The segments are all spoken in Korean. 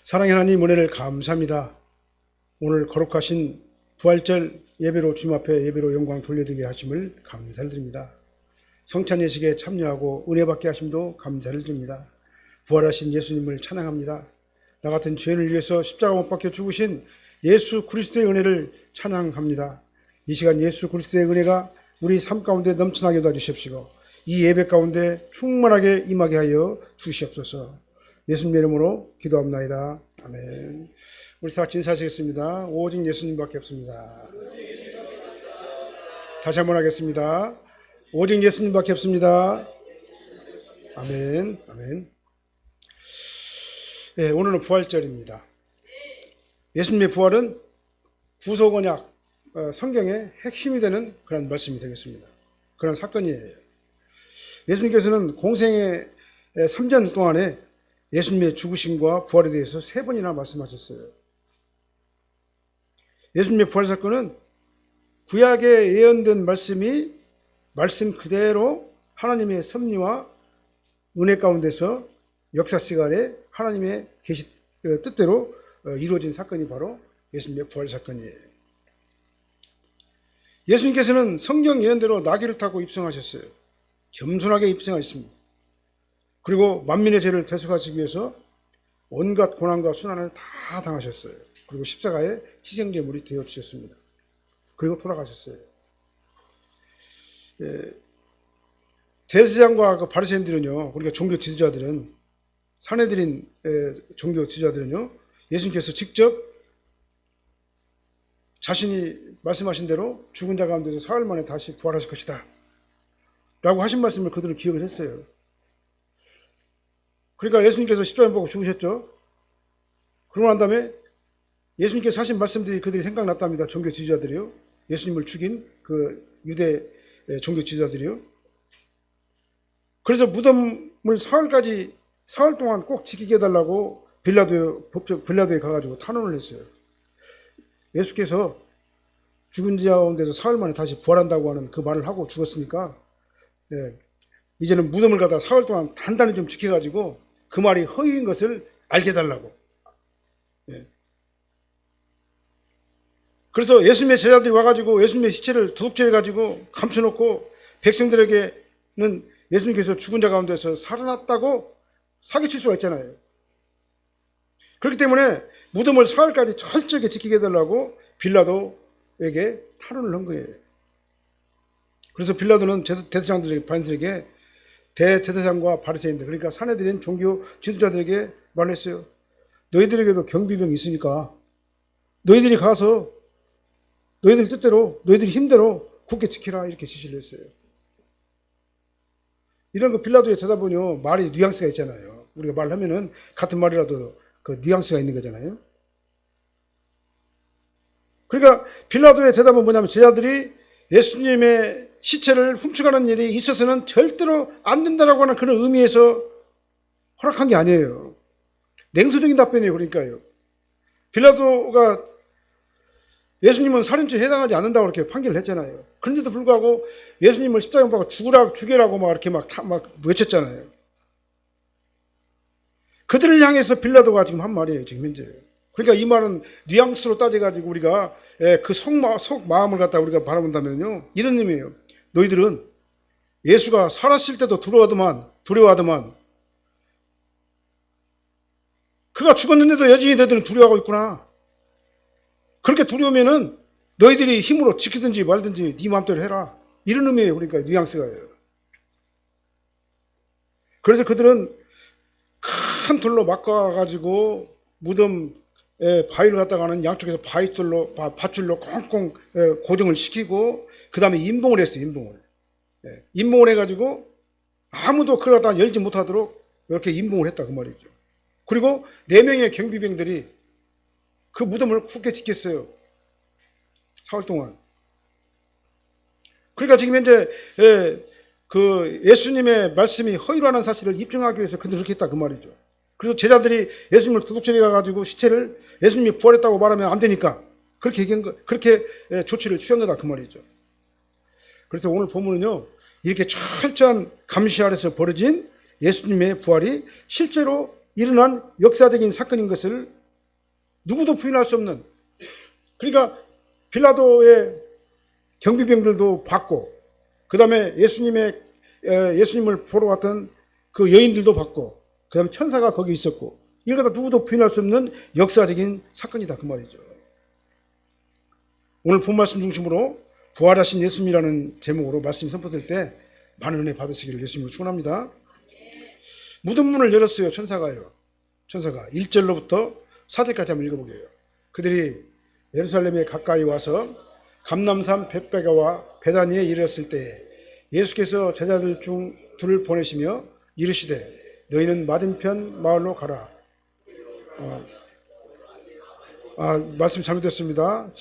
사랑의 하나님, 은혜를 감사합니다. 오늘 거룩하신 부활절 예배로 주님 앞에 예배로 영광 돌려드리게 하심을 감사를 드립니다. 성찬 예식에 참여하고 은혜 받게 하심도 감사를 드립니다. 부활하신 예수님을 찬양합니다. 나 같은 죄인을 위해서 십자가 못 박혀 죽으신 예수 그리스도의 은혜를 찬양합니다. 이 시간 예수 그리스도의 은혜가 우리 삶 가운데 넘쳐나게 도와주십시오. 이 예배 가운데 충만하게 임하게 하여 주시옵소서. 예수님의 이름으로 기도합나이다. 아멘. 우리 다 같이 인사하시겠습니다. 오직 예수님밖에 없습니다. 다시 한번 하겠습니다. 오직 예수님밖에 없습니다. 아멘. 아멘. 네, 오늘은 부활절입니다. 예수님의 부활은 구속 언약, 성경의 핵심이 되는 그런 말씀이 되겠습니다. 그런 사건이에요. 예수님께서는 공생의 3년 동안에 예수님의 죽으심과 부활에 대해서 3번이나 말씀하셨어요. 예수님의 부활 사건은 구약에 예언된 말씀이 말씀 그대로 하나님의 섭리와 은혜 가운데서 역사 시간에 하나님의 계시 뜻대로 이루어진 사건이 바로 예수님의 부활 사건이에요. 예수님께서는 성경 예언대로 나귀를 타고 입성하셨어요. 겸손하게 입성하셨습니다. 그리고 만민의 죄를 대속하시기 위해서 온갖 고난과 순환을 다 당하셨어요. 그리고 십자가의 희생제물이 되어주셨습니다. 그리고 돌아가셨어요. 대제사장과 그 바리새인들은요, 우리가 종교 지도자들은, 사내들인 종교 지도자들은요, 예수님께서 직접 자신이 말씀하신 대로 죽은 자 가운데서 사흘 만에 다시 부활하실 것이다 라고 하신 말씀을 그들은 기억을 했어요. 그러니까 예수님께서 십자가에 못 박고 죽으셨죠. 그러고 난 다음에 예수님께서 하신 말씀들이 그들이 생각났답니다. 종교 지도자들이요. 예수님을 죽인 그 유대 종교 지도자들이요. 그래서 무덤을 사흘 동안 꼭 지키게 해달라고 빌라도에 가가지고 탄원을 했어요. 예수께서 죽은 자 가운데서 사흘 만에 다시 부활한다고 하는 그 말을 하고 죽었으니까 이제는 무덤을 가다 사흘 동안 단단히 좀 지켜가지고 그 말이 허위인 것을 알게 해달라고. 그래서 예수님의 제자들이 와가지고 예수님의 시체를 도둑질해가지고 감춰놓고 백성들에게는 예수님께서 죽은 자 가운데서 살아났다고 사기칠 수가 있잖아요. 그렇기 때문에 무덤을 사흘까지 철저하게 지키게 해달라고 빌라도에게 탄원을 한 거예요. 그래서 빌라도는 대제사장들에게 바리새인들에게 대제사장과 바리새인들, 그러니까 사내들인 종교 지도자들에게 말했어요. 너희들에게도 경비병이 있으니까 너희들이 가서 너희들 뜻대로 너희들이 힘대로 굳게 지키라 이렇게 지시를 했어요. 이런 거 빌라도의 대답은요, 말이 뉘앙스가 있잖아요. 우리가 말하면은 같은 말이라도 그 뉘앙스가 있는 거잖아요. 그러니까 빌라도의 대답은 뭐냐면 제자들이 예수님의 시체를 훔쳐가는 일이 있어서는 절대로 안 된다라고 하는 그런 의미에서 허락한 게 아니에요. 냉소적인 답변이에요. 그러니까요. 빌라도가 예수님은 살인죄에 해당하지 않는다고 이렇게 판결을 했잖아요. 그런데도 불구하고 예수님을 십자가에 못 박고 죽여라고 막 이렇게 막 외쳤잖아요. 그들을 향해서 빌라도가 지금 한 말이에요. 지금 현재. 그러니까 이 말은 뉘앙스로 따져가지고 우리가 그 속마음을 갖다 우리가 바라본다면요, 이런 의미예요. 너희들은 예수가 살았을 때도 두려워하더만 그가 죽었는데도 여전히 너희들은 두려워하고 있구나. 그렇게 두려우면은 너희들이 힘으로 지키든지 말든지 네 마음대로 해라. 이런 의미예요. 그러니까 뉘앙스가요. 그래서 그들은 큰 돌로 막아가지고 무덤 바위를 갖다가는 양쪽에서 밧줄로 꽁꽁 고정을 시키고 그 다음에 임봉을 했어요. 임봉을 해가지고 아무도 그걸 갖다 열지 못하도록 이렇게 임봉을 했다 그 말이죠. 그리고 4명의 경비병들이 그 무덤을 굳게 지켰어요. 사흘 동안. 그러니까 지금 현재 그 예수님의 말씀이 허위라는 사실을 입증하기 위해서 그들이 그렇게 했다 그 말이죠. 그래서 제자들이 예수님을 도둑질해 가지고 시체를 예수님이 부활했다고 말하면 안 되니까 그렇게 조치를 취한 거다 그 말이죠. 그래서 오늘 본문은요, 이렇게 철저한 감시 아래서 벌어진 예수님의 부활이 실제로 일어난 역사적인 사건인 것을 누구도 부인할 수 없는, 그러니까 빌라도의 경비병들도 봤고, 그 다음에 예수님을 보러 갔던 그 여인들도 봤고, 그 다음에 천사가 거기 있었고, 이걸 다 누구도 부인할 수 없는 역사적인 사건이다 그 말이죠. 오늘 본 말씀 중심으로 부활하신 예수님이라는 제목으로 말씀이 선포될 때 많은 은혜 받으시기를 예수님을 축원합니다. 무덤 문을 열었어요. 천사가요. 천사가 1절로부터 4절까지 한번 읽어보게요. 그들이 예루살렘에 가까이 와서 감람산 벳베가와 베다니에 이르렀을 때 예수께서 제자들 중 둘을 보내시며 이르시되 너희는 맞은편 마을로 가라. 말씀 잘못됐습니다.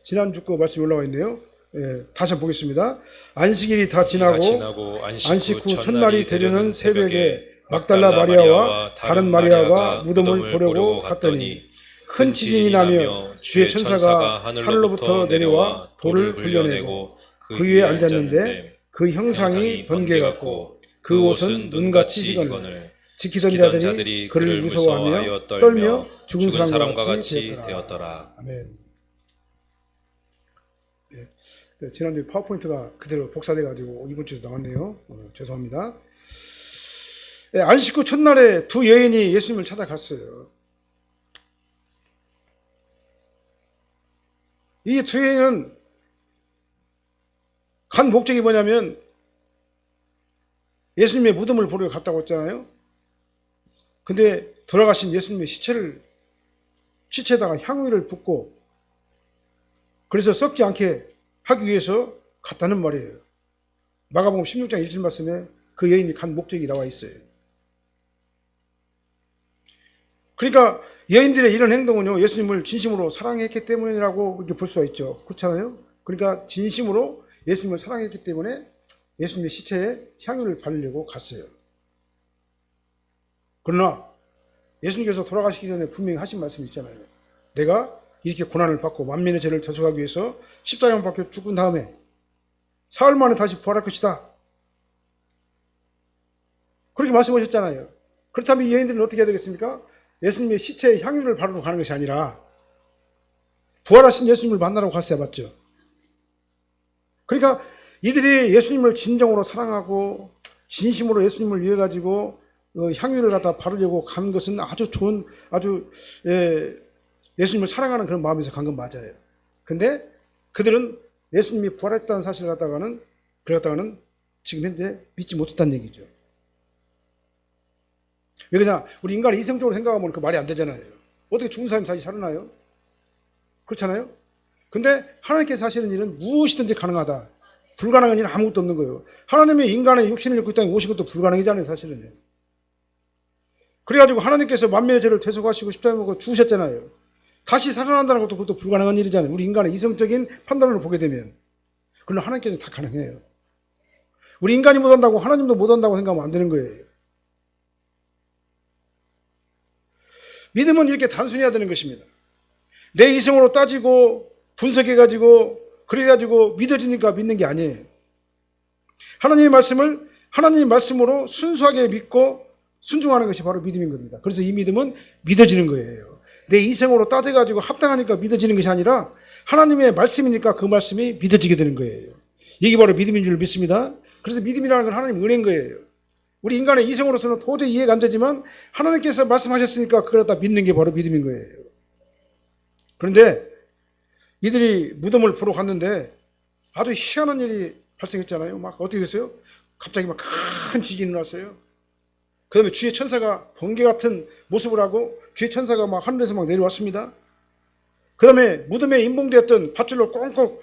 지난주 거 말씀이 올라와 있네요. 예, 다시 한번 보겠습니다. 안식일이 다 지나고 안식 후 첫날이 되려는 새벽에 막달라 마리아와 다른 마리아가 무덤을 보려고 갔더니 큰 지진이 나며 주의 천사가 하늘로부터 내려와 돌을 굴려내고 그 위에 앉았는데 그 형상이 번개 같고 그 옷은 눈같이 익거늘 지키던 자들이 그를 무서워하며 떨며 죽은 사람과 같이 되었더라. 아멘. 네, 지난주에 파워포인트가 그대로 복사돼가지고 이번 주에 나왔네요. 죄송합니다. 네, 안식 후 첫날에 두 여인이 예수님을 찾아갔어요. 이 두 여인은 간 목적이 뭐냐면 예수님의 무덤을 보러 갔다고 했잖아요. 근데 돌아가신 예수님의 시체에다가 향유를 붓고 그래서 썩지 않게 하기 위해서 갔다는 말이에요. 마가복음 16장 1절 말씀에 그 여인이 간 목적이 나와 있어요. 그러니까 여인들의 이런 행동은요, 예수님을 진심으로 사랑했기 때문이라고 이렇게 볼 수가 있죠. 그렇잖아요? 그러니까 진심으로 예수님을 사랑했기 때문에 예수님의 시체에 향유를 바르려고 갔어요. 그러나 예수님께서 돌아가시기 전에 분명히 하신 말씀이 있잖아요. 내가 이렇게 고난을 받고 만민의 죄를 대속하기 위해서 십자가에 박혀 죽은 다음에 사흘 만에 다시 부활할 것이다. 그렇게 말씀하셨잖아요. 그렇다면 이 여인들은 어떻게 해야 되겠습니까? 예수님의 시체에 향유를 바르러 가는 것이 아니라 부활하신 예수님을 만나러 갔어야 맞죠. 그러니까 이들이 예수님을 진정으로 사랑하고 진심으로 예수님을 위해 가지고 향유를 갖다 바르려고 간 것은 아주 좋은, 예수님을 사랑하는 그런 마음에서 간 건 맞아요. 근데 그들은 예수님이 부활했다는 사실을 갖다가는 지금 현재 믿지 못했다는 얘기죠. 왜 그러냐? 우리 인간이 이성적으로 생각하면 그 말이 안 되잖아요. 어떻게 죽은 사람이 다시 살아나요? 그렇잖아요? 근데 하나님께서 하시는 일은 무엇이든지 가능하다. 불가능한 일은 아무것도 없는 거예요. 하나님이 인간의 육신을 입고 이 땅에 오신 것도 불가능이잖아요, 사실은요. 그래가지고 하나님께서 만민의 죄를 대속하시고 십자가에 못 박혀 죽으셨잖아요. 다시 살아난다는 것도 그것도 불가능한 일이잖아요. 우리 인간의 이성적인 판단으로 보게 되면. 그러나 하나님께서는 다 가능해요. 우리 인간이 못한다고 하나님도 못한다고 생각하면 안 되는 거예요. 믿음은 이렇게 단순해야 되는 것입니다. 내 이성으로 따지고 분석해가지고 그래가지고 믿어지니까 믿는 게 아니에요. 하나님의 말씀을 하나님의 말씀으로 순수하게 믿고 순종하는 것이 바로 믿음인 겁니다. 그래서 이 믿음은 믿어지는 거예요. 내 이성으로 따져가지고 합당하니까 믿어지는 것이 아니라 하나님의 말씀이니까 그 말씀이 믿어지게 되는 거예요. 이게 바로 믿음인 줄 믿습니다. 그래서 믿음이라는 건 하나님 은혜인 거예요. 우리 인간의 이성으로서는 도저히 이해가 안 되지만 하나님께서 말씀하셨으니까 그걸 다 믿는 게 바로 믿음인 거예요. 그런데 이들이 무덤을 보러 갔는데 아주 희한한 일이 발생했잖아요. 막 어떻게 됐어요? 갑자기 막 큰 지진이 났어요. 그 다음에 주의 천사가 번개 같은 모습을 하고 주의 천사가 막 하늘에서 막 내려왔습니다. 그 다음에 무덤에 임봉되었던 밧줄로 꽁꽁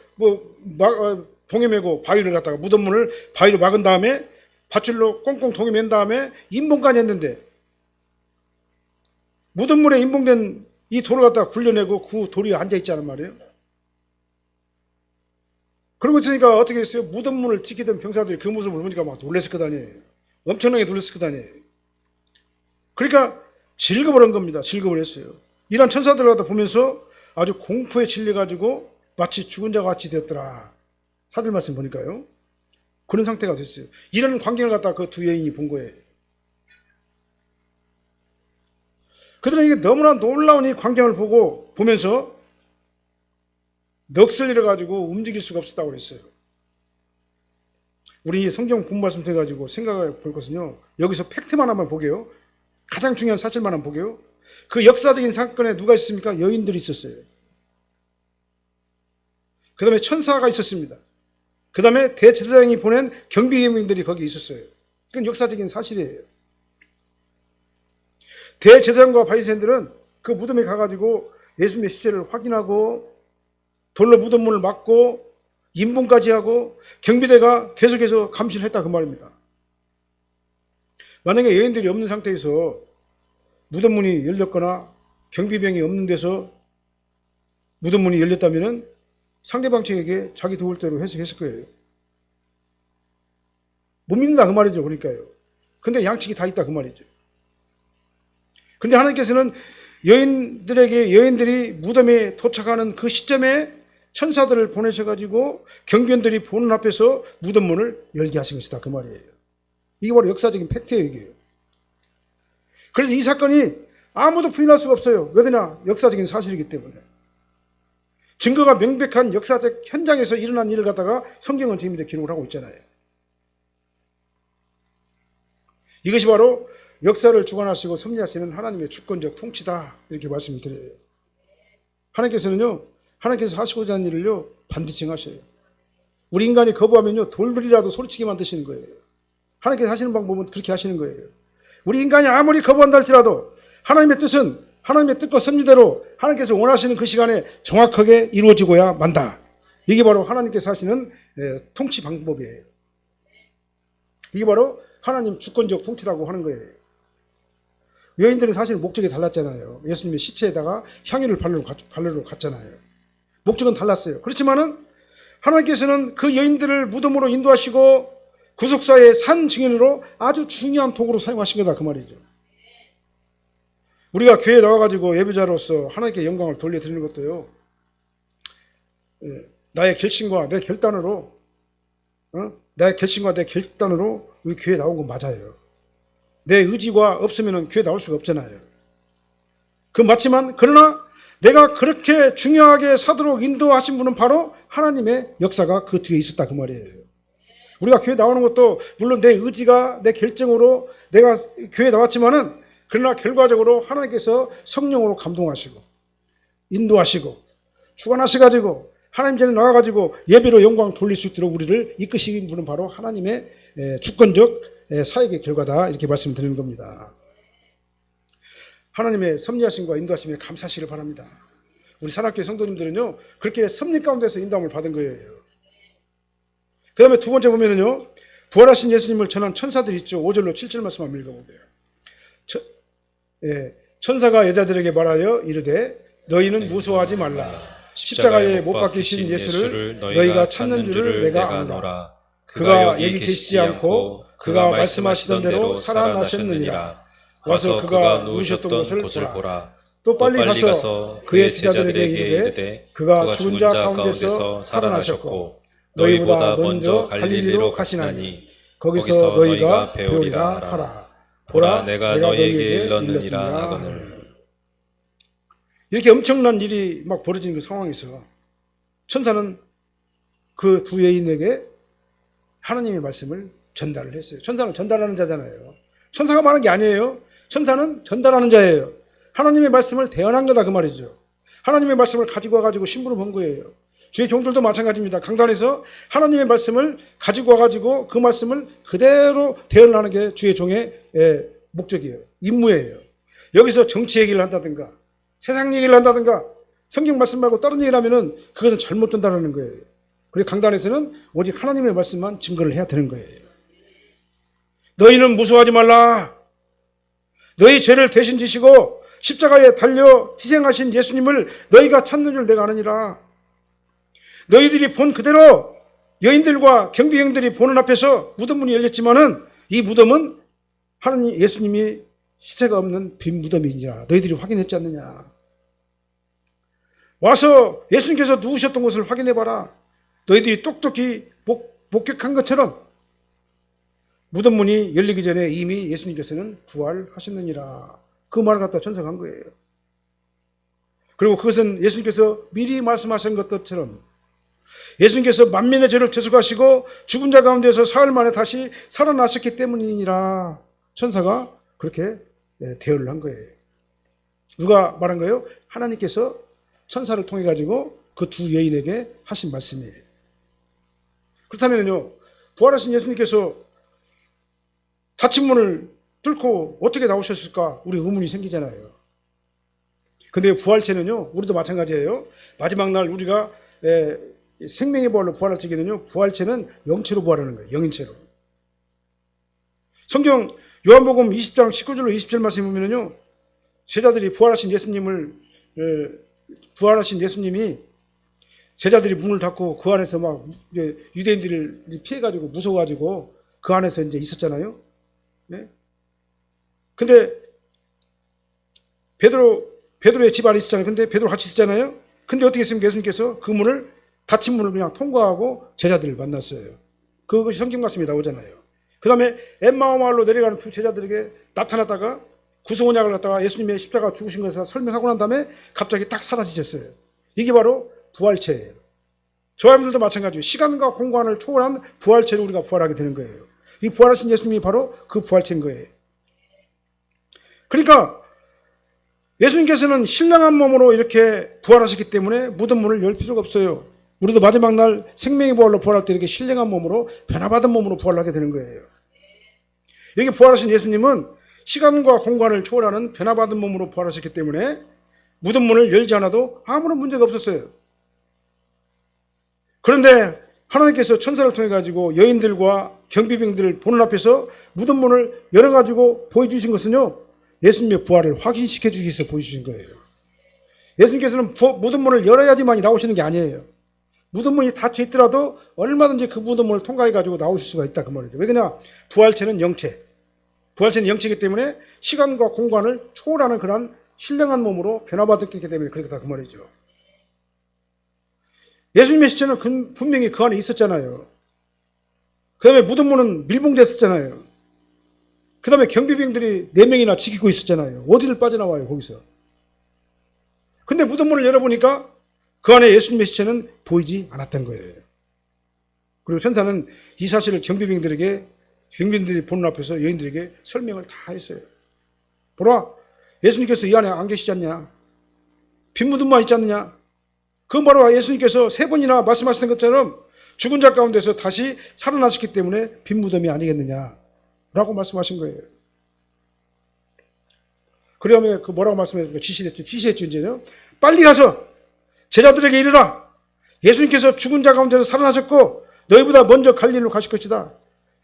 동에 메고 바위를 갖다가 무덤문을 바위로 막은 다음에 밧줄로 꽁꽁 동에 맨 다음에 임봉까지 했는데 무덤문에 임봉된 이 돌을 갖다가 굴려내고 그 돌이 앉아있자는 말이에요. 그러고 있으니까 어떻게 했어요? 무덤문을 지키던 병사들이 그 모습을 보니까 막 놀랐을 것 아니에요. 엄청나게 놀랐을 것 아니에요. 그러니까 질겁을 한 겁니다. 질겁을 했어요. 이런 천사들을 갖다 보면서 아주 공포에 질려가지고 마치 죽은 자가 같이 되었더라. 사들 말씀 보니까요. 그런 상태가 됐어요. 이런 광경을 갖다 그 두 여인이 본 거예요. 그들은 이게 너무나 놀라운 이 광경을 보면서 넋을 잃어가지고 움직일 수가 없었다고 그랬어요. 우리 성경 본 말씀 돼가지고 생각해 볼 것은요, 여기서 팩트만 한번 보게요. 가장 중요한 사실만 한번 보게요. 그 역사적인 사건에 누가 있습니까? 여인들이 있었어요. 그 다음에 천사가 있었습니다. 그 다음에 대제사장이 보낸 경비병들이 거기 있었어요. 그건 역사적인 사실이에요. 대제사장과 바리새인들은 그 무덤에 가가지고 예수님의 시체를 확인하고 돌로 무덤문을 막고 임봉까지 하고 경비대가 계속해서 감시를 했다 그 말입니다. 만약에 여인들이 없는 상태에서 무덤문이 열렸거나 경비병이 없는 데서 무덤문이 열렸다면 상대방 측에게 자기 도울 대로 해석했을 거예요. 못 믿는다 그 말이죠. 그러니까요. 근데 양측이 다 있다 그 말이죠. 근데 하나님께서는 여인들이 무덤에 도착하는 그 시점에 천사들을 보내셔가지고 경비원들이 보는 앞에서 무덤문을 열게 하신 것이다 그 말이에요. 이게 바로 역사적인 팩트예요 이게. 그래서 이 사건이 아무도 부인할 수가 없어요. 왜 그러냐? 역사적인 사실이기 때문에. 증거가 명백한 역사적 현장에서 일어난 일을 갖다가 성경은 재미있게 기록을 하고 있잖아요. 이것이 바로 역사를 주관하시고 섭리하시는 하나님의 주권적 통치다 이렇게 말씀을 드려요. 하나님께서는요, 하나님께서 하시고자 하는 일을요 반드시 행하셔요. 우리 인간이 거부하면요 돌들이라도 소리치게 만드시는 거예요. 하나님께서 하시는 방법은 그렇게 하시는 거예요. 우리 인간이 아무리 거부한다 할지라도 하나님의 뜻은 하나님의 뜻과 섭리대로 하나님께서 원하시는 그 시간에 정확하게 이루어지고야 만다. 이게 바로 하나님께서 하시는 통치 방법이에요. 이게 바로 하나님 주권적 통치라고 하는 거예요. 여인들은 사실 목적이 달랐잖아요. 예수님의 시체에다가 향유를 바르러 갔잖아요. 목적은 달랐어요. 그렇지만은 하나님께서는 그 여인들을 무덤으로 인도하시고 구속사의 산 증인으로 아주 중요한 도구로 사용하신 거다 그 말이죠. 우리가 교회에 나와가지고 예배자로서 하나님께 영광을 돌려드리는 것도요, 나의 결심과 내 결단으로 우리 교회에 나온 건 맞아요. 내 의지가 없으면 교회에 나올 수가 없잖아요. 그 맞지만 그러나 내가 그렇게 중요하게 사도록 인도하신 분은 바로 하나님의 역사가 그 뒤에 있었다 그 말이에요. 우리가 교회 나오는 것도 물론 내 의지가 내 결정으로 내가 교회에 나왔지만은 그러나 결과적으로 하나님께서 성령으로 감동하시고 인도하시고 주관하셔가지고 하나님 전에 나와가지고 예배로 영광 돌릴 수 있도록 우리를 이끄시는 분은 바로 하나님의 주권적 사역의 결과다 이렇게 말씀드리는 겁니다. 하나님의 섭리하심과 인도하심에 감사하시길 바랍니다. 우리 산악교회 성도님들은요 그렇게 섭리 가운데서 인도함을 받은 거예요. 그 다음에 두 번째 보면은요 부활하신 예수님을 전한 천사들이 있죠. 5절로 7절 말씀 한번 읽어보게요. 천사가 여자들에게 말하여 이르되 너희는 무서워하지 말라. 십자가에 못 박히신 예수를 너희가 찾는 줄을 내가 아노라. 그가 여기 계시지 않고 그가 말씀하시던 대로 살아나셨느니라. 와서 그가 누우셨던 곳을 보라. 또 빨리 가서 그의 제자들에게 이르되 그가 죽은 자 가운데서 살아나셨고 너희보다 먼저 갈릴리로 가시나니 거기서 너희가 배우리라 하라. 보라 내가 너희에게 일렀느니라 하거늘. 이렇게 엄청난 일이 막 벌어지는 그 상황에서 천사는 그 두 여인에게 하나님의 말씀을 전달을 했어요. 천사는 전달하는 자잖아요. 천사가 말하는 게 아니에요. 천사는 전달하는 자예요. 하나님의 말씀을 대언한 거다 그 말이죠. 하나님의 말씀을 가지고 와가지고 심부름 한 거예요. 주의 종들도 마찬가지입니다. 강단에서 하나님의 말씀을 가지고 와가지고 그 말씀을 그대로 대언하는 게 주의 종의 목적이에요. 임무예요. 여기서 정치 얘기를 한다든가 세상 얘기를 한다든가 성경 말씀 말고 다른 얘기를 하면은 그것은 잘못된다는 거예요. 그래서 강단에서는 오직 하나님의 말씀만 증거를 해야 되는 거예요. 너희는 무서워하지 말라. 너희 죄를 대신 지시고 십자가에 달려 희생하신 예수님을 너희가 찾는 줄 내가 아느니라. 너희들이 본 그대로 여인들과 경비병들이 보는 앞에서 무덤문이 열렸지만은 이 무덤은 하나님 예수님이 시체가 없는 빈 무덤이니라. 너희들이 확인했지 않느냐. 와서 예수님께서 누우셨던 곳을 확인해봐라. 너희들이 똑똑히 목격한 것처럼 무덤문이 열리기 전에 이미 예수님께서는 부활하셨느니라. 그 말을 갖다 전석한 거예요. 그리고 그것은 예수님께서 미리 말씀하신 것처럼 예수님께서 만민의 죄를 대속하시고 죽은 자 가운데서 사흘 만에 다시 살아나셨기 때문이니라 천사가 그렇게 대언을 한 거예요. 누가 말한 거예요? 하나님께서 천사를 통해 가지고 그 두 여인에게 하신 말씀이에요. 그렇다면요, 부활하신 예수님께서 닫힌 문을 뚫고 어떻게 나오셨을까? 우리 의문이 생기잖아요. 근데 부활체는요, 우리도 마찬가지예요. 마지막 날 우리가 생명의 부활로 부활할 적에는요, 부활체는 영체로 부활하는 거예요. 영인체로. 성경 요한복음 20장 19절로 20절 말씀 보면요, 제자들이 부활하신 예수님이 제자들이 문을 닫고 그 안에서 막 유대인들을 피해가지고 무서워가지고 그 안에서 이제 있었잖아요. 네? 근데 베드로의 집 안에 있었잖아요. 근데 베드로 같이 있었잖아요. 근데 어떻게 했습니까? 예수님께서 그 문을 닫힌 문을 그냥 통과하고 제자들을 만났어요. 그것이 성경 말씀이 나오잖아요. 그 다음에 엠마오 마을로 내려가는 두 제자들에게 나타났다가 구속언약을 갖다가 예수님의 십자가 죽으신 것을 설명하고 난 다음에 갑자기 딱 사라지셨어요. 이게 바로 부활체예요. 저와 여러분들도 마찬가지예요. 시간과 공간을 초월한 부활체로 우리가 부활하게 되는 거예요. 이 부활하신 예수님이 바로 그 부활체인 거예요. 그러니까 예수님께서는 신령한 몸으로 이렇게 부활하셨기 때문에 무덤 문을 열 필요가 없어요. 우리도 마지막 날 생명의 부활로 부활할 때 이렇게 신령한 몸으로 변화받은 몸으로 부활하게 되는 거예요. 여기 부활하신 예수님은 시간과 공간을 초월하는 변화받은 몸으로 부활하셨기 때문에 무덤 문을 열지 않아도 아무런 문제가 없었어요. 그런데 하나님께서 천사를 통해 가지고 여인들과 경비병들을 보는 앞에서 무덤 문을 열어 가지고 보여주신 것은요, 예수님의 부활을 확인시켜 주기 위해서 보여주신 거예요. 예수님께서는 무덤 문을 열어야지만이 나오시는 게 아니에요. 무덤 문이 닫혀 있더라도 얼마든지 그 무덤 문을 통과해 가지고 나오실 수가 있다 그 말이죠. 왜 그러냐? 부활체는 영체. 부활체는 영체이기 때문에 시간과 공간을 초월하는 그런 신령한 몸으로 변화받았기 때문에 그렇다 그 말이죠. 예수님의 시체는 분명히 그 안에 있었잖아요. 그 다음에 무덤 문은 밀봉됐었잖아요. 그 다음에 경비병들이 4명이나 지키고 있었잖아요. 어디를 빠져나와요 거기서. 근데 무덤 문을 열어보니까 그 안에 예수님의 시체는 보이지 않았던 거예요. 그리고 천사는 이 사실을 경비병들이 보는 앞에서 여인들에게 설명을 다 했어요. 보라, 예수님께서 이 안에 안 계시지 않냐? 빈 무덤만 있지 않느냐? 그건 바로 예수님께서 3번이나 말씀하시는 것처럼 죽은 자 가운데서 다시 살아나셨기 때문에 빈 무덤이 아니겠느냐라고 말씀하신 거예요. 그러면 그 뭐라고 말씀했습니까? 지시했죠 이제는. 빨리 가서 제자들에게 이르라. 예수님께서 죽은 자 가운데서 살아나셨고 너희보다 먼저 갈릴리로 가실 것이다.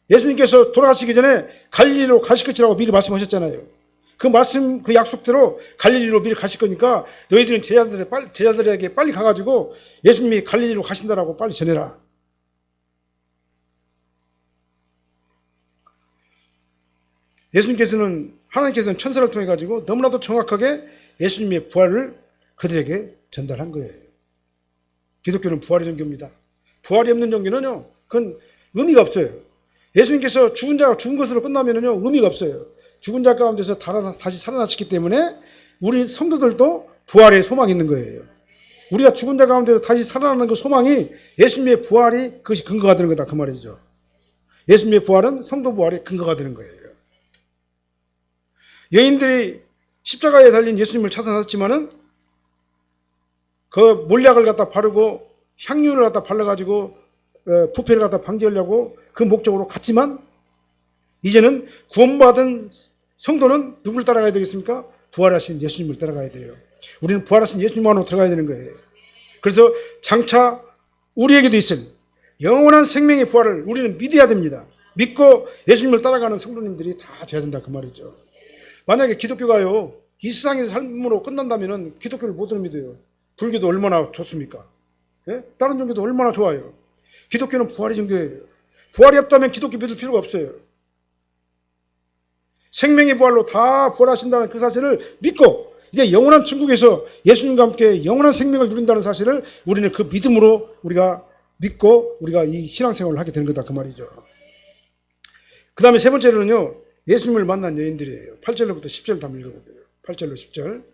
예수님께서 돌아가시기 전에 갈릴리로 가실 것이라고 미리 말씀하셨잖아요. 그 말씀, 그 약속대로 갈릴리로 미리 가실 거니까 너희들은 제자들에게 빨리 가가지고 예수님이 갈릴리로 가신다라고 빨리 전해라. 하나님께서는 천사를 통해 가지고 너무나도 정확하게 예수님의 부활을 그들에게 전달한 거예요. 기독교는 부활의 종교입니다. 부활이 없는 종교는요, 그건 의미가 없어요. 예수님께서 죽은 자가 죽은 것으로 끝나면은요, 의미가 없어요. 죽은 자 가운데서 다시 살아나셨기 때문에 우리 성도들도 부활의 소망이 있는 거예요. 우리가 죽은 자 가운데서 다시 살아나는 그 소망이 예수님의 부활이 그것이 근거가 되는 거다 그 말이죠. 예수님의 부활은 성도 부활의 근거가 되는 거예요. 여인들이 십자가에 달린 예수님을 찾아났지만은 그 몰약을 갖다 바르고 향유를 갖다 발라가지고 부패를 갖다 방지하려고 그 목적으로 갔지만 이제는 구원받은 성도는 누구를 따라가야 되겠습니까? 부활하신 예수님을 따라가야 돼요. 우리는 부활하신 예수님 안으로 들어가야 되는 거예요. 그래서 장차 우리에게도 있을 영원한 생명의 부활을 우리는 믿어야 됩니다. 믿고 예수님을 따라가는 성도님들이 다 돼야 된다 그 말이죠. 만약에 기독교가요 이 세상의 삶으로 끝난다면 기독교를 못 믿어요. 불교도 얼마나 좋습니까? 예? 다른 종교도 얼마나 좋아요. 기독교는 부활의 종교예요. 부활이 없다면 기독교 믿을 필요가 없어요. 생명의 부활로 다 부활하신다는 그 사실을 믿고 이제 영원한 천국에서 예수님과 함께 영원한 생명을 누린다는 사실을 우리는 그 믿음으로 우리가 믿고 우리가 이 신앙생활을 하게 되는 거다 그 말이죠. 그 다음에 세 번째로는요, 예수님을 만난 여인들이에요. 8절부터 10절 다 읽어볼게요. 8절로 10절.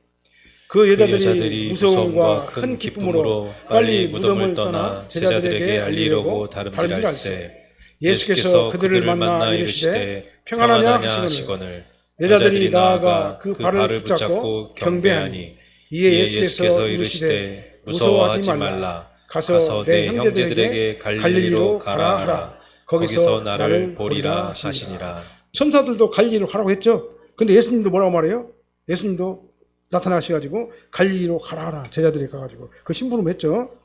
그 여자들이 무서움과 큰 기쁨으로 빨리 무덤을 떠나 제자들에게 알리려고 다름질할세. 예수께서 그들을 만나 이르시되 평안하냐 하시거늘 여자들이 나아가 그 발을 붙잡고 경배하니 이에 예수께서 이르시되 무서워하지 말라. 가서 내 형제들에게 갈릴리로 가라 하라. 거기서 나를 보리라 하시니라. 천사들도 갈릴리로 가라고 했죠. 근데 예수님도 뭐라고 말해요? 예수님도 나타나셔가지고 갈릴리로 가라 하라. 제자들이 가가지고 그 심부름했죠.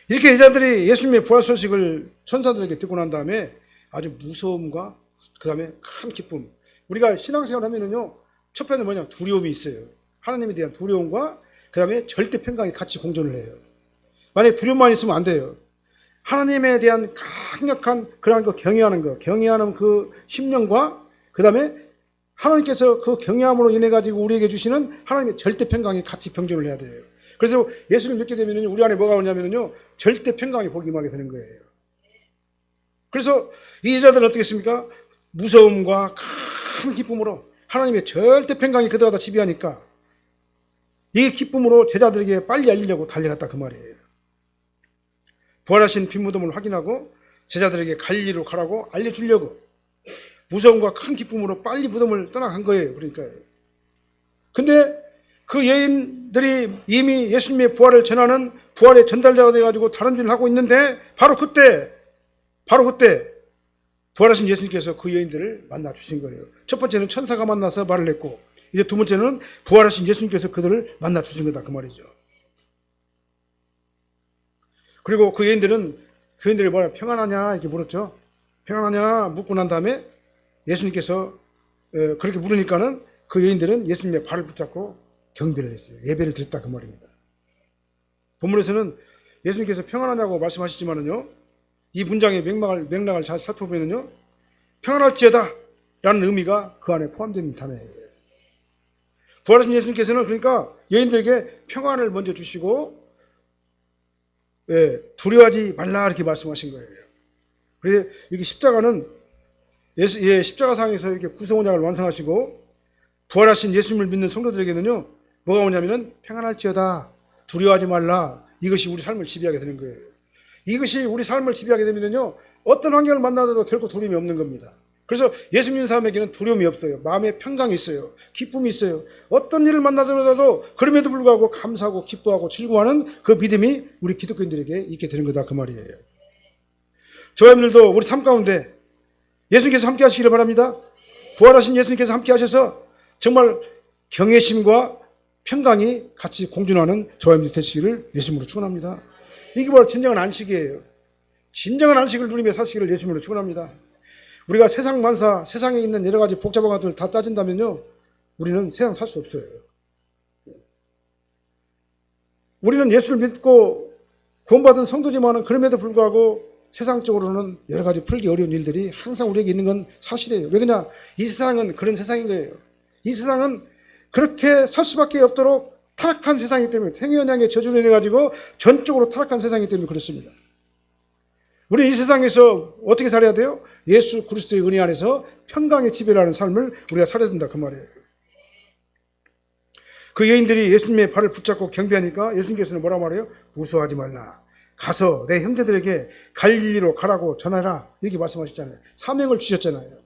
이렇게 여자들이 예수님의 부활 소식을 천사들에게 듣고 난 다음에 아주 무서움과 그 다음에 큰 기쁨. 우리가 신앙생활 하면은요, 첫 번째는 뭐냐? 두려움이 있어요. 하나님에 대한 두려움과 그 다음에 절대 평강이 같이 공존을 해요. 만약에 두려움만 있으면 안 돼요. 하나님에 대한 강력한 그런 거 경외하는 그 심령과 그 다음에 하나님께서 그 경외함으로 인해 가지고 우리에게 주시는 하나님의 절대 평강이 같이 병존을 해야 돼요. 그래서 예수를 믿게 되면 우리 안에 뭐가 오냐면요, 절대 평강이 복이 임하게 되는 거예요. 그래서 이 여자들은 어떻게 했습니까? 무서움과 큰 기쁨으로 하나님의 절대 평강이 그들마다 지배하니까 이 기쁨으로 제자들에게 빨리 알리려고 달려갔다 그 말이에요. 부활하신 빈 무덤을 확인하고 제자들에게 갈릴리로 가라고 알려주려고 무서움과 큰 기쁨으로 빨리 무덤을 떠나간 거예요. 그러니까요. 근데 그 여인들이 이미 예수님의 부활을 전하는 부활의 전달자가 돼가지고 다른 일을 하고 있는데 바로 그때 부활하신 예수님께서 그 여인들을 만나 주신 거예요. 첫 번째는 천사가 만나서 말을 했고 이제 두 번째는 부활하신 예수님께서 그들을 만나 주신 거다 그 말이죠. 그리고 그 여인들이 뭐라 평안하냐 이렇게 물었죠. 평안하냐 묻고 난 다음에 예수님께서 그렇게 물으니까는 그 여인들은 예수님의 발을 붙잡고 경배를 했어요. 예배를 드렸다 그 말입니다. 본문에서는 예수님께서 평안하냐고 말씀하시지만은요, 이 문장의 맥락을 잘 살펴보면요, 평안할지어다 라는 의미가 그 안에 포함되는 단어예요. 부활하신 예수님께서는 그러니까 여인들에게 평안을 먼저 주시고 두려워하지 말라 이렇게 말씀하신 거예요. 그래서 이렇게 십자가는 십자가상에서 이렇게 구속언약을 완성하시고 부활하신 예수님을 믿는 성도들에게는요, 뭐가 오냐면은 평안할지어다, 두려워하지 말라, 이것이 우리 삶을 지배하게 되는 거예요. 이것이 우리 삶을 지배하게 되면요, 어떤 환경을 만나도 결코 두려움이 없는 겁니다. 그래서 예수 믿는 사람에게는 두려움이 없어요. 마음에 평강이 있어요. 기쁨이 있어요. 어떤 일을 만나더라도 그럼에도 불구하고 감사하고 기뻐하고 즐거워하는 그 믿음이 우리 기독교인들에게 있게 되는 거다 그 말이에요. 저와 여러분들도 우리 삶 가운데 예수님께서 함께 하시기를 바랍니다. 부활하신 예수님께서 함께 하셔서 정말 경외심과 평강이 같이 공존하는 저와 여러분들 되시기를 예수님으로 축원합니다. 이게 바로 진정한 안식이에요. 진정한 안식을 누리며 사시기를 예수님으로 축원합니다. 우리가 세상 만사, 세상에 있는 여러 가지 복잡한 것들 다 따진다면요, 우리는 세상 살 수 없어요. 우리는 예수를 믿고 구원받은 성도지만은 그럼에도 불구하고 세상적으로는 여러 가지 풀기 어려운 일들이 항상 우리에게 있는 건 사실이에요. 왜 그러냐? 이 세상은 그런 세상인 거예요. 이 세상은 그렇게 살 수밖에 없도록 타락한 세상이기 때문에, 행위연약의 저주를 인해가지고 전적으로 타락한 세상이기 때문에 그렇습니다. 우리 이 세상에서 어떻게 살아야 돼요? 예수 그리스도의 은혜 안에서 평강의 지배를 하는 삶을 우리가 살아야 된다 그 말이에요. 그 여인들이 예수님의 발을 붙잡고 경배하니까 예수님께서는 뭐라 말해요? 무서워하지 말라. 가서 내 형제들에게 갈릴리로 가라고 전하라. 이렇게 말씀하셨잖아요. 사명을 주셨잖아요.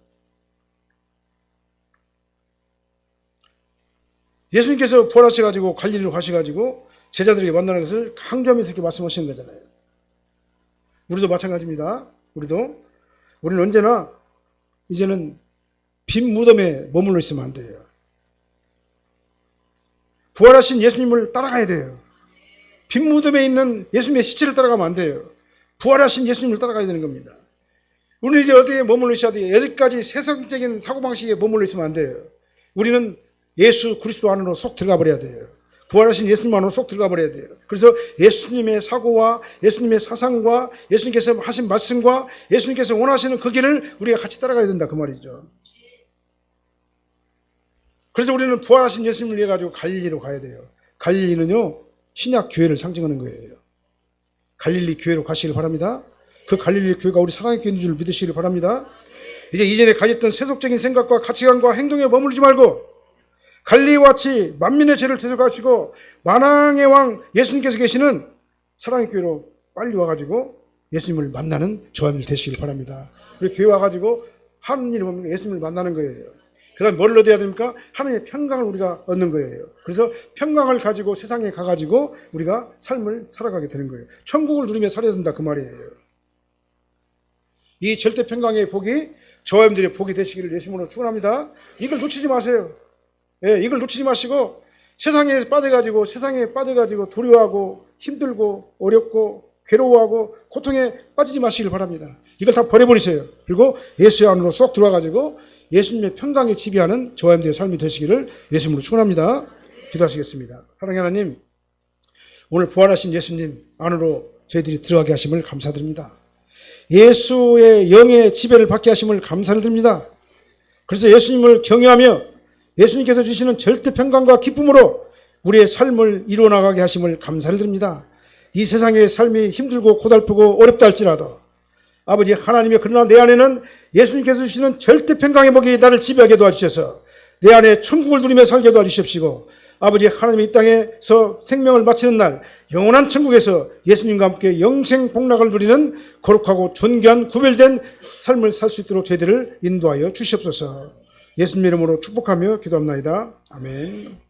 예수님께서 부활하셔가지고 갈릴리로 가셔가지고 제자들에게 만나는 것을 강조하면서 이렇게 말씀하시는 거잖아요. 우리도 마찬가지입니다. 우리는 언제나 이제는 빈 무덤에 머물러 있으면 안 돼요. 부활하신 예수님을 따라가야 돼요. 빈 무덤에 있는 예수님의 시체를 따라가면 안 돼요. 부활하신 예수님을 따라가야 되는 겁니다. 우리는 이제 어디에 머물러 있어야 돼요? 여기까지 세상적인 사고방식에 머물러 있으면 안 돼요. 우리는 예수 그리스도 안으로 쏙 들어가 버려야 돼요. 부활하신 예수님 안으로 쏙 들어가 버려야 돼요. 그래서 예수님의 사고와 예수님의 사상과 예수님께서 하신 말씀과 예수님께서 원하시는 그 길을 우리가 같이 따라가야 된다 그 말이죠. 그래서 우리는 부활하신 예수님을 위해 가지고 갈릴리로 가야 돼요. 갈릴리는요, 신약 교회를 상징하는 거예요. 갈릴리 교회로 가시길 바랍니다. 그 갈릴리 교회가 우리 사랑의 교회인 줄 믿으시길 바랍니다. 이제 이전에 가졌던 세속적인 생각과 가치관과 행동에 머무르지 말고 갈리와 같이 만민의 죄를 대속하시고 만왕의 왕 예수님께서 계시는 사랑의 교회로 빨리 와가지고 예수님을 만나는 저와님들 되시길 바랍니다. 우리 교회 와가지고 하는 일이 뭡니까? 예수님을 만나는 거예요. 그 다음 뭘 얻어야 됩니까? 하나님의 평강을 우리가 얻는 거예요. 그래서 평강을 가지고 세상에 가가지고 우리가 삶을 살아가게 되는 거예요. 천국을 누리며 살아야 된다 그 말이에요. 이 절대 평강의 복이 저와 여러분들의 복이 되시기를 예수님으로 축원합니다. 이걸 놓치지 마세요. 예, 이걸 놓치지 마시고 세상에 빠져가지고 두려워하고 힘들고 어렵고 괴로워하고 고통에 빠지지 마시길 바랍니다. 이걸 다 버려버리세요. 그리고 예수의 안으로 쏙 들어와가지고 예수님의 평강에 지배하는 저와 여러분들의 삶이 되시기를 예수님으로 축원합니다. 기도하시겠습니다. 사랑하는 하나님, 오늘 부활하신 예수님 안으로 저희들이 들어가게 하심을 감사드립니다. 예수의 영의 지배를 받게 하심을 감사를 드립니다. 그래서 예수님을 경외하며 예수님께서 주시는 절대 평강과 기쁨으로 우리의 삶을 이루어 나가게 하심을 감사를 드립니다. 이 세상의 삶이 힘들고 고달프고 어렵다 할지라도 아버지 하나님의 그러나 내 안에는 예수님께서 주시는 절대 평강의 복이 나를 지배하게 도와주셔서 내 안에 천국을 누리며 살게 도와주십시고 아버지 하나님의 이 땅에서 생명을 마치는 날 영원한 천국에서 예수님과 함께 영생 복락을 누리는 거룩하고 존귀한 구별된 삶을 살 수 있도록 저희들을 인도하여 주시옵소서. 예수님 이름으로 축복하며 기도합나이다. 아멘.